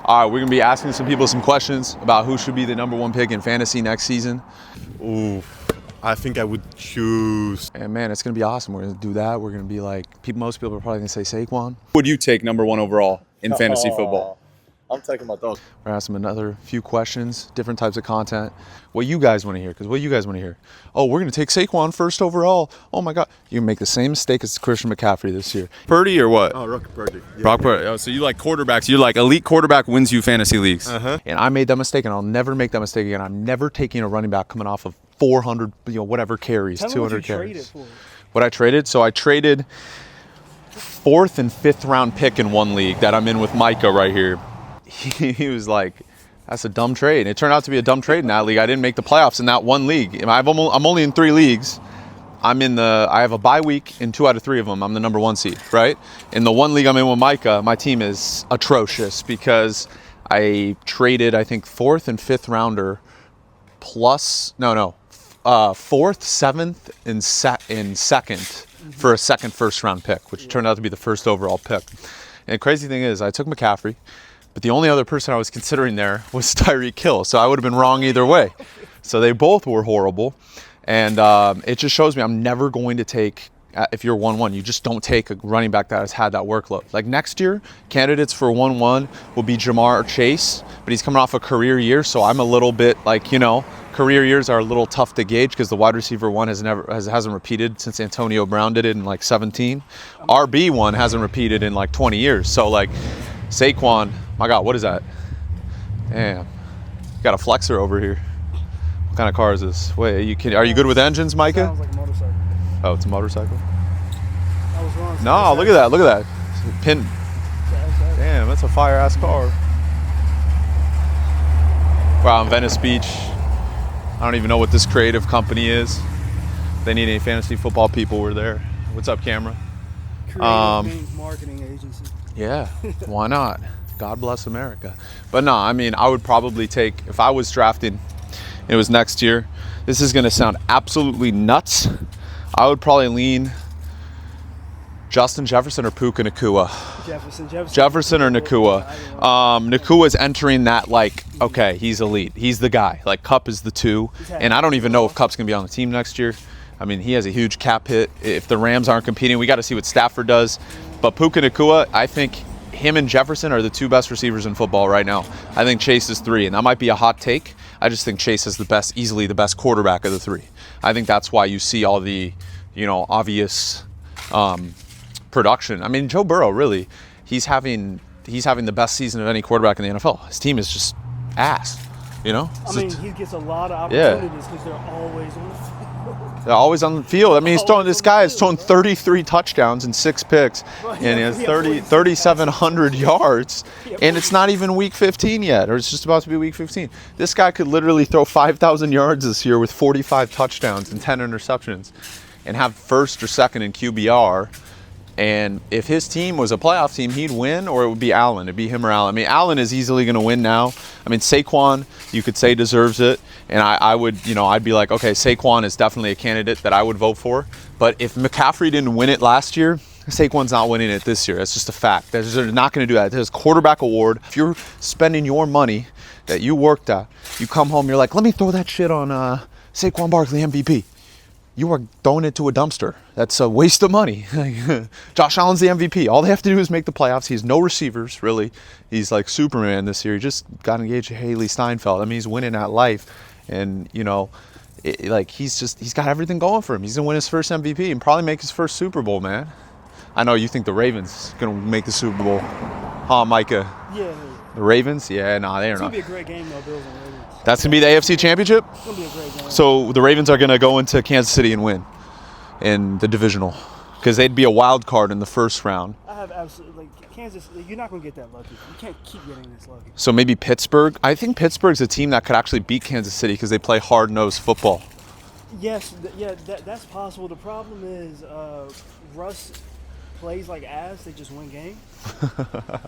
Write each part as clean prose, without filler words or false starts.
All right, we're going to be asking some people some questions about who should be the #1 pick in fantasy next season. Ooh, I think I would choose. And man, it's going to be awesome. We're going to do that. We're going to be like, most people are probably going to say Saquon. Who would you take #1 overall in fantasy football? I'm taking my dog. We're asking them another few questions, different types of content. What you guys want to hear, because what you guys want to hear? Oh, we're going to take Saquon first overall. Oh my God. You can make the same mistake as Christian McCaffrey this year. Purdy or what? Oh, Rocket Purdy. Yeah. Brock Purdy. Oh, so you like quarterbacks. You're like elite quarterback wins you fantasy leagues. Uh-huh. And I made that mistake, and I'll never make that mistake again. I'm never taking a running back coming off of 400, whatever carries, Tell 200 me what you carries. traded for. What I traded? So I traded 4th and 5th round pick in one league that I'm in with Micah right here. He was like, that's a dumb trade. And it turned out to be a dumb trade in that league. I didn't make the playoffs in that one league. I'm only in 3 leagues. I have a bye week in 2 out of 3 of them. I'm the #1 seed, right? In the one league I'm in with Micah, my team is atrocious because I traded, I think, 4th and 5th rounder plus, 4th, 7th, and 2nd for a second first round pick, which turned out to be the first overall pick. And the crazy thing is I took McCaffrey, but the only other person I was considering there was Tyreek Hill. So I would have been wrong either way. So they both were horrible. And it just shows me I'm never going to take, if you're 1-1, you just don't take a running back that has had that workload. Like next year, candidates for 1-1 will be Jahmyr or Chase, but he's coming off a career year. So I'm a little bit like, career years are a little tough to gauge because the wide receiver 1 hasn't repeated since Antonio Brown did it in like 17. RB 1 hasn't repeated in like 20 years. So like Saquon, my God, what is that? Damn, got a flexor over here. What kind of car is this? Wait, are you good with engines, Micah? Sounds like a motorcycle. Oh, it's a motorcycle? I was wrong. No, look at that. Pin. Damn, that's a fire-ass car. Wow, in Venice Beach. I don't even know what this creative company is. If they need any fantasy football people, we're there. What's up, camera? Creative marketing agency. Yeah, why not? God bless America. But no, I mean, I would probably take, if I was drafting, it was next year, this is going to sound absolutely nuts. I would probably lean Justin Jefferson or Puka Nacua. Jefferson or Nacua. Nacua is entering that okay, he's elite. He's the guy. Like Kupp is the 2. And I don't even know if Kupp's going to be on the team next year. I mean, he has a huge cap hit. If the Rams aren't competing, we got to see what Stafford does. But Puka Nacua, I think him and Jefferson are the 2 best receivers in football right now. I think Chase is 3, and that might be a hot take. I just think Chase is easily the best quarterback of the 3. I think that's why you see all the, obvious production. I mean, Joe Burrow, really, he's having the best season of any quarterback in the NFL. His team is just ass, I mean, he gets a lot of opportunities because they're always on the field. They're always on the field. I mean, this guy has thrown 33 touchdowns and 6 picks, and he has 3,700 yards, and it's not even week 15 yet, or it's just about to be week 15. This guy could literally throw 5,000 yards this year with 45 touchdowns and 10 interceptions and have first or second in QBR. And if his team was a playoff team, he'd win, or it would be Allen. It'd be him or Allen. I mean, Allen is easily going to win now. I mean, Saquon, you could say deserves it. And I would, I'd be like, okay, Saquon is definitely a candidate that I would vote for. But if McCaffrey didn't win it last year, Saquon's not winning it this year. That's just a fact. They're not going to do that. There's a quarterback award. If you're spending your money that you worked at, you come home, you're like, let me throw that shit on Saquon Barkley MVP. You are throwing it to a dumpster. That's a waste of money. Josh Allen's the MVP. All they have to do is make the playoffs. He has no receivers, really. He's like Superman this year. He just got engaged to Haley Steinfeld. I mean, he's winning at life. And, he's got everything going for him. He's going to win his first MVP and probably make his first Super Bowl, man. I know you think the Ravens going to make the Super Bowl. Huh, Micah? Yeah. The Ravens? Yeah, no, they are not. It's going to be a great game, though, Bills and Ravens. That's going to be the AFC Championship? It's going to be a great game. So the Ravens are going to go into Kansas City and win in the divisional because they'd be a wild card in the first round. I have absolutely, Kansas, you're not going to get that lucky. You can't keep getting this lucky. So maybe Pittsburgh. I think Pittsburgh's a team that could actually beat Kansas City because they play hard-nosed football. Yes, that's possible. The problem is Russ plays like ass. They just win game.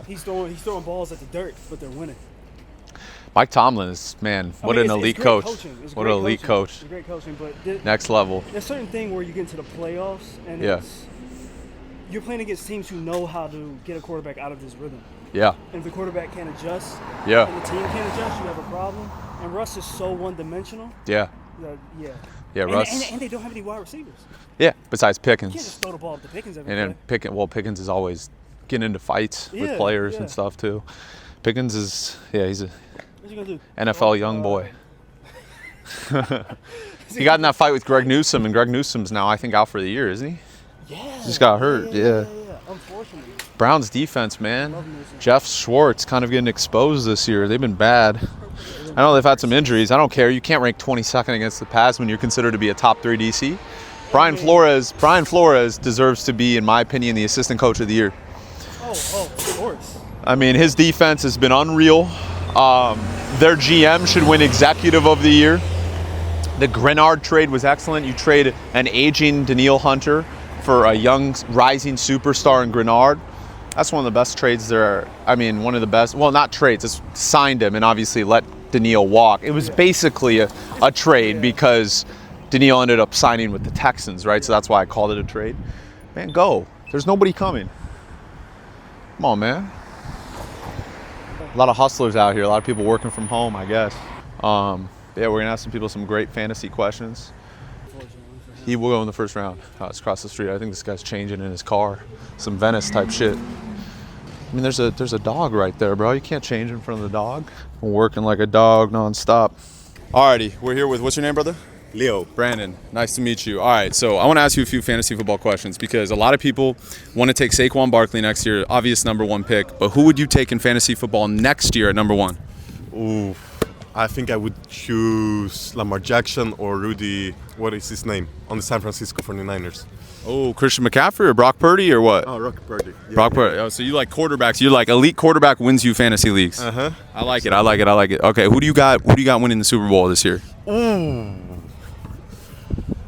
He's throwing balls at the dirt, but they're winning. Mike Tomlin is, man, what an elite coach. What an elite coach. It's great coaching, but next level. There's a certain thing where you get into the playoffs and you're playing against teams who know how to get a quarterback out of his rhythm. Yeah. And if the quarterback can't adjust, Yeah. and the team can't adjust, you have a problem. And Russ is so one-dimensional. Yeah. Yeah. Yeah, And, Russ. and they don't have any wide receivers. Yeah, besides You can't Pickens. just throw the ball up to Pickens every And play. then Pickens is always getting into fights with Yeah, players yeah. and stuff too. Pickens is, he's a What you gonna do? NFL young boy. He got in that fight with Greg Newsome, and Greg Newsome's now, I think, out for the year, isn't he? Yeah. Just got hurt, yeah. Unfortunately. Browns defense, man. Love Newsome. Jeff Schwartz kind of getting exposed this year. They've been bad. I know they've had some injuries. I don't care. You can't rank 22nd against the pass when you're considered to be a top 3 DC. Brian Flores deserves to be, in my opinion, the assistant coach of the year. Oh, of course. I mean, his defense has been unreal. Their GM should win executive of the year. The Grenard trade was excellent. You trade an aging Daniil Hunter for a young rising superstar in Grenard. That's one of the best trades there. I mean, one of the best. Well, not trades. It's signed him and obviously let Daniil walk. It was basically a trade because Daniil ended up signing with the Texans, right? So that's why I called it a trade. Man, go. There's nobody coming. Come on, man. A lot of hustlers out here. A lot of people working from home, I guess. Yeah, we're gonna ask some people some great fantasy questions. He will go in the first round. It's across the street. I think this guy's changing in his car. Some Venice type shit. I mean, there's a dog right there, bro. You can't change in front of the dog. I'm working like a dog nonstop. Alrighty, we're here with, what's your name, brother? Leo. Brandon, nice to meet you. All right, so I want to ask you a few fantasy football questions because a lot of people want to take Saquon Barkley next year, obvious number 1 pick. But who would you take in fantasy football next year at number 1? Ooh, I think I would choose Lamar Jackson or Rudy, what is his name, on the San Francisco 49ers. Oh, Christian McCaffrey or Brock Purdy or what? Oh, Rocky Purdy. Yeah. Brock Purdy. Oh, so you like quarterbacks. You like elite quarterback wins you fantasy leagues. Uh-huh. I like it. I like it. Okay, who do you got winning the Super Bowl this year? Ooh.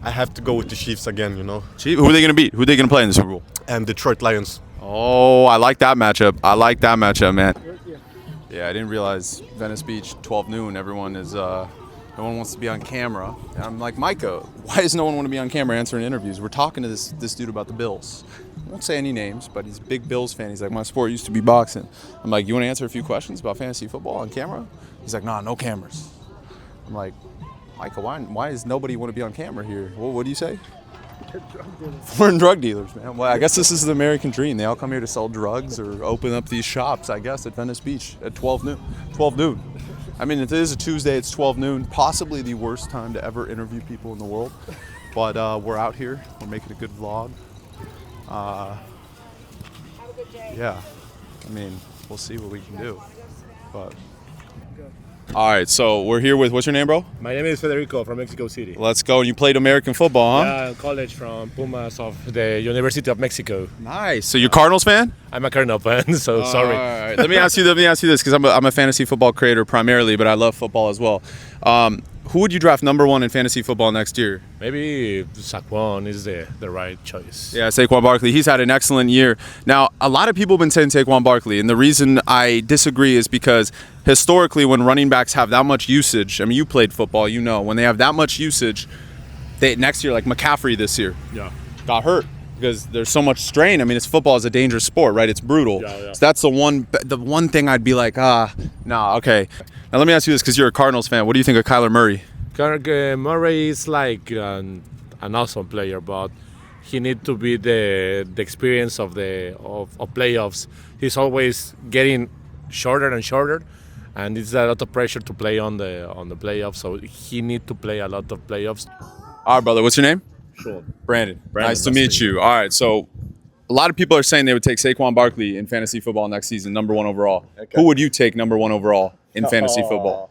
I have to go with the Chiefs again, you know. Chief, who are they going to beat? Who are they going to play in the Super Bowl? And Detroit Lions. Oh, I like that matchup. Man. Yeah, I didn't realize Venice Beach, 12 noon. Everyone wants to be on camera. And I'm like, Micah, why does no one want to be on camera answering interviews? We're talking to this dude about the Bills. I won't say any names, but he's a big Bills fan. He's like, my sport used to be boxing. I'm like, you want to answer a few questions about fantasy football on camera? He's like, nah, no cameras. I'm like, Micah, why does nobody want to be on camera here? Well, what do you say? Foreign drug dealers, man. Well, I guess this is the American dream. They all come here to sell drugs or open up these shops, I guess, at Venice Beach at 12 noon. 12 noon. I mean, it is a Tuesday. It's 12 noon. Possibly the worst time to ever interview people in the world. But we're out here. We're making a good vlog. Yeah. I mean, we'll see what we can do. But. All right, so we're here with, what's your name, bro? My name is Federico from Mexico City. Let's go. You played American football, huh? Yeah, college from Pumas of the University of Mexico. Nice. So you're a Cardinals fan? I'm a Cardinal fan, so sorry. All right. Let me ask you this, because I'm a fantasy football creator primarily, but I love football as well. Who would you draft number 1 in fantasy football next year? Maybe Saquon is the right choice. Yeah, Saquon Barkley. He's had an excellent year. Now, a lot of people have been saying Saquon Barkley, and the reason I disagree is because historically when running backs have that much usage, I mean, you played football, you know, when they have that much usage, next year, like McCaffrey this year, got hurt because there's so much strain. I mean, football is a dangerous sport, right? It's brutal. Yeah. So that's the one thing I'd be like, nah, okay. Now let me ask you this, because you're a Cardinals fan. What do you think of Kyler Murray? Murray is like an awesome player, but he need to be the experience of playoffs. He's always getting shorter and shorter, and it's a lot of pressure to play on the playoffs. So he need to play a lot of playoffs. All right, brother. What's your name? Sure. Brandon. Nice to meet you. All right, so a lot of people are saying they would take Saquon Barkley in fantasy football next season, number 1 overall. Okay. Who would you take number 1 overall in fantasy football?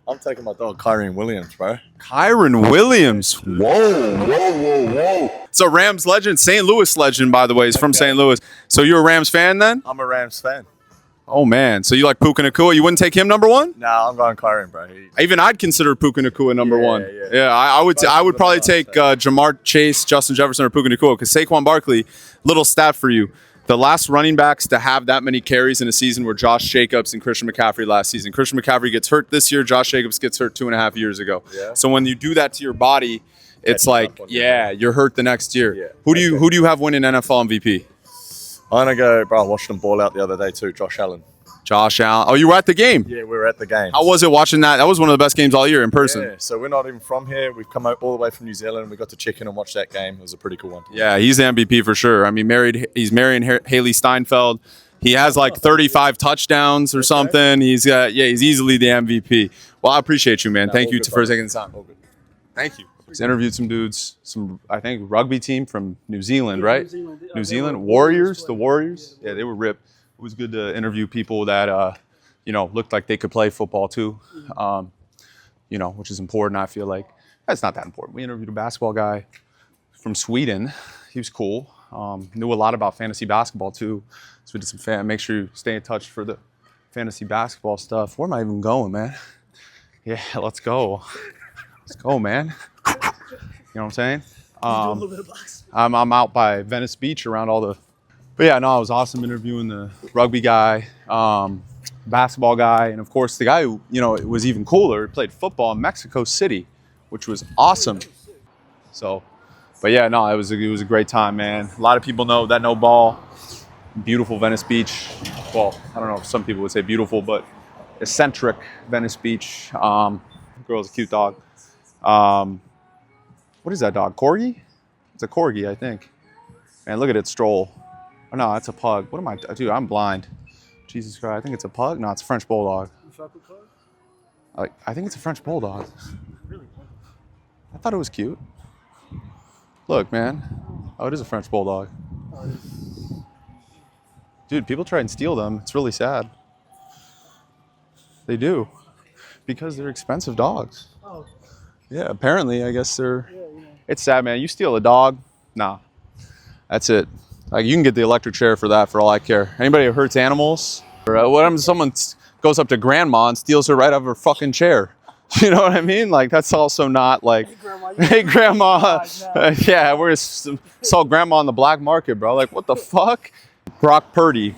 I'm taking my dog Kyron Williams, bro. Kyron Williams. Whoa. It's a Rams legend, St. Louis legend, by the way. He's from St. Louis. So you're a Rams fan then? I'm a Rams fan. Oh, man. So you like Puka Nacua? You wouldn't take him number 1? Nah, I'm going Kyron, bro. Even I'd consider Puka Nacua number 1. Yeah. I would probably take Jahmyr Chase, Justin Jefferson, or Puka Nacua, because Saquon Barkley, little stat for you. The last running backs to have that many carries in a season were Josh Jacobs and Christian McCaffrey last season. Christian McCaffrey gets hurt this year. Josh Jacobs gets hurt 2.5 years ago. Yeah. So when you do that to your body, it's like, you're hurt the next year. Yeah. Who do you have winning NFL MVP? I'm gonna go, bro. I watched him ball out the other day too. Josh Allen. Josh Allen. Oh, you were at the game. Yeah, we were at the game. How was it watching that? That was one of the best games all year in person. Yeah, so we're not even from here. We've come out all the way from New Zealand. We got to check in and watch that game. It was a pretty cool one. Yeah, he's the MVP for sure. I mean, he's marrying Haley Steinfeld. He has like 35 touchdowns or something. He's easily the MVP. Well, I appreciate you, man. Thank you for taking the time. Thank you. He's interviewed some dudes, I think rugby team from New Zealand, right? New Zealand Warriors, the Warriors. Yeah, they were ripped. It was good to interview people that looked like they could play football too. Which is important. I feel like that's not that important. We interviewed a basketball guy from Sweden. He was cool. Knew a lot about fantasy basketball too. So we did some make sure you stay in touch for the fantasy basketball stuff. Where am I even going, man? Yeah, let's go. Let's go, man. You know what I'm saying? I'm out by Venice Beach around all the. But yeah, no, it was awesome interviewing the rugby guy, basketball guy, and of course the guy who, it was even cooler, played football in Mexico City, which was awesome. So, but yeah, no, it was a great time, man. A lot of people know that no ball. Beautiful Venice Beach. Well, I don't know if some people would say beautiful, but eccentric Venice Beach. Girl's a cute dog. What is that dog? Corgi? It's a Corgi, I think. Man, look at it stroll. Oh, no, that's a pug. What am I? Dude, I'm blind. Jesus Christ. I think it's a pug. No, it's a French bulldog. I think it's a French bulldog. I thought it was cute. Look, man. Oh, it is a French bulldog. Dude, people try and steal them. It's really sad. They do. Because they're expensive dogs. Oh. Yeah, apparently, I guess they're... It's sad, man. You steal a dog, nah. That's it. Like, you can get the electric chair for that, for all I care. Anybody who hurts animals? Or what if someone goes up to grandma and steals her right out of her fucking chair? You know what I mean? Like, that's also not like... Hey, grandma. Yeah, we saw grandma on the black market, bro. Like, what the fuck? Brock Purdy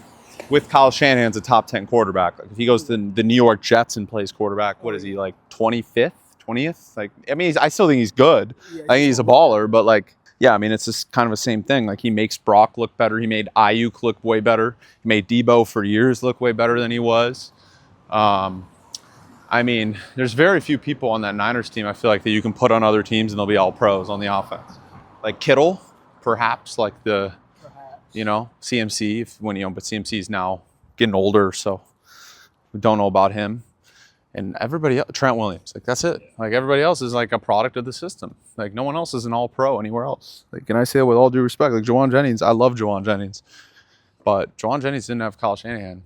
with Kyle Shanahan's a top 10 quarterback. Like, if he goes to the New York Jets and plays quarterback, what is he, like 25th, 20th? Like, I mean, I still think he's good. I think he's a baller, but like, yeah, I mean, it's just kind of the same thing. Like, he makes Brock look better. He made Ayuk look way better. He made Debo for years look way better than he was. I mean, there's very few people on that Niners team, I feel like, that you can put on other teams and they'll be all pros on the offense. Like Kittle, perhaps, like the... CMC, but CMC is now getting older, so we don't know about him. And everybody else, Trent Williams, like that's it. Like everybody else is like a product of the system. Like no one else is an all-pro anywhere else. Like, can I say it with all due respect? Like Juwan Jennings, I love Juwan Jennings, but Juwan Jennings didn't have Kyle Shanahan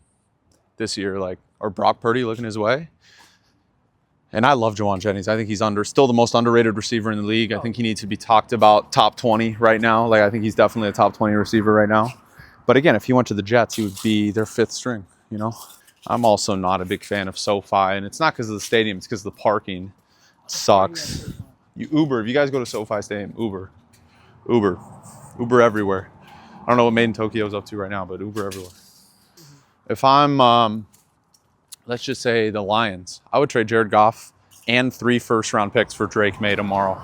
this year, or Brock Purdy looking his way. And I love Juwan Jennings. I think he's still the most underrated receiver in the league. I think he needs to be talked about top 20 right now. Like, I think he's definitely a top 20 receiver right now. But again, if he went to the Jets, he would be their fifth string, I'm also not a big fan of SoFi. And it's not because of the stadium. It's because of the parking. It sucks. You Uber. If you guys go to SoFi Stadium, Uber. Uber everywhere. I don't know what Made in Tokyo is up to right now, but Uber everywhere. If I'm... let's just say the Lions, I would trade Jared Goff and 3 first-round picks for Drake May tomorrow.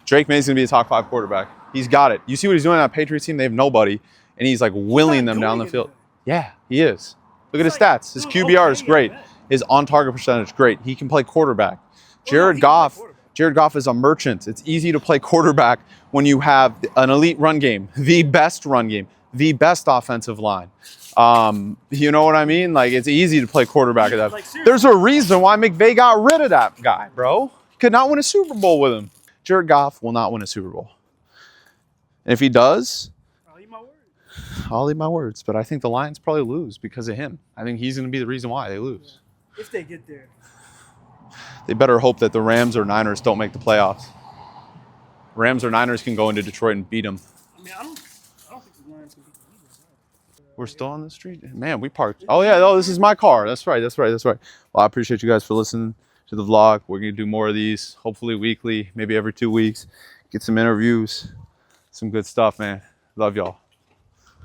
Drake May's going to be a top 5 quarterback. He's got it. You see what he's doing on that Patriots team? They have nobody, and he's like willing them down the field. Yeah, he is. Look at his stats. His QBR is great. His on-target percentage, great. He can play quarterback. Jared Goff is a merchant. It's easy to play quarterback when you have an elite run game, the best run game, the best offensive line. You know what I mean? Like, it's easy to play quarterback at that. There's a reason why McVay got rid of that guy, bro. Could not win a Super Bowl with him. Jared Goff will not win a Super Bowl. And if he does, I'll eat my words. But I think the Lions probably lose because of him. I think he's going to be the reason why they lose. If they get there. They better hope that the Rams or Niners don't make the playoffs. Rams or Niners can go into Detroit and beat them. I mean, I don't think the Lions can beat the Eagles. We're still on the street? Man, we parked. Oh, yeah. Oh, this is my car. That's right. Well, I appreciate you guys for listening to the vlog. We're going to do more of these, hopefully weekly, maybe every 2 weeks. Get some interviews, some good stuff, man. Love y'all.